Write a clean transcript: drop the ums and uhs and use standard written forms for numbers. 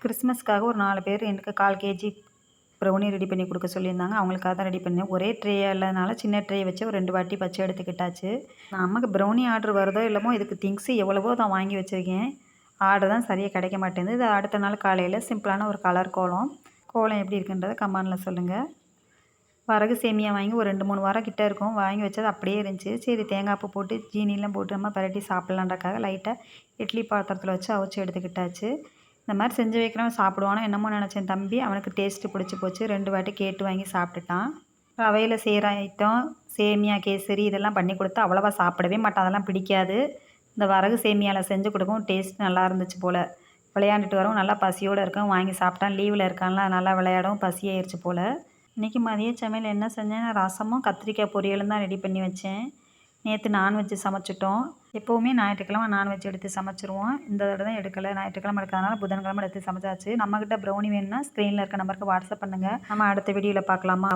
கிறிஸ்மஸ்க்காக ஒரு 4 பேர் எனக்கு 1/4 கேஜி ப்ரௌனி ரெடி பண்ணி கொடுக்க சொல்லியிருந்தாங்க. அவங்களுக்காக தான் ரெடி பண்ணேன். ஒரே ட்ரே இல்லாதனால சின்ன ட்ரே வச்சு ஒரு 2 வாட்டி பச்சை எடுத்துக்கிட்டாச்சு. நமக்கு ப்ரௌனி ஆர்டர் வருதோ இல்லமோ இதுக்கு திங்ஸ் எவ்வளவோ தான் வாங்கி வச்சுருக்கேன். ஆர்டர் தான் சரியாக கிடைக்க மாட்டேங்குது. இது அடுத்த நாள் காலையில் சிம்பிளான ஒரு கலர் கோலம். கோலம் எப்படி இருக்குன்றதை கமெண்டில் சொல்லுங்கள். வரகு சேமியா வாங்கி ஒரு 2, 3 வாரம் கிட்ட இருக்கும். வாங்கி வச்சது அப்படியே இருந்துச்சு. சரி தேங்காய் பூ போட்டு ஜீனிலாம் போட்டு நம்ம பரட்டி சாப்பிட்லான்றக்காக லைட்டாக இட்லி பாத்திரத்தில் வச்சு அவிச்சு எடுத்துக்கிட்டாச்சு. இந்த மாதிரி செஞ்சு வைக்கிறவன் சாப்பிடுவானோ என்னமோ நினச்சேன் தம்பி. அவனுக்கு டேஸ்ட்டு பிடிச்சி போச்சு. 2 வாட்டி கேட்டு வாங்கி சாப்பிட்டுட்டான். ரவையில் செய்கிற ஐட்டம் சேமியா கேசரி இதெல்லாம் பண்ணி கொடுத்தா அவ்வளோவா சாப்பிடவே மாட்டான். அதெல்லாம் பிடிக்காது. இந்த வரகு சேமியாவில் செஞ்சு கொடுக்கவும் டேஸ்ட் நல்லா இருந்துச்சு போல். விளையாண்டுட்டு வரவும் நல்லா பசியோடு இருக்கவும் வாங்கி சாப்பிட்டான். லீவில் இருக்கான்ல நல்லா விளையாடவும் பசி ஆயிடுச்சு போல். இன்றைக்கி மதிய சமையல் என்ன செஞ்சேன்? ரசமும் கத்திரிக்காய் பொரியலும் தான் ரெடி பண்ணி வச்சேன். நேற்று நான்வெஜ் சமைச்சிட்டோம். எப்போவுமே ஞாயிற்றுக்கிழமை நான்வெஜ் எடுத்து சமைச்சிருவோம். இந்த தடவை தான் எடுக்கலை. ஞாயிற்றுக்கிழமை எடுக்கிறதுனால புதன்கிழமை எடுத்து சமைச்சாச்சு. நம்மக்கிட்ட ப்ரௌனி வேணும்னா ஸ்க்ரீனில் இருக்க நம்பருக்கு வாட்ஸ்அப் பண்ணுங்கள். நம்ம அடுத்த வீடியோவில் பார்க்கலாமா?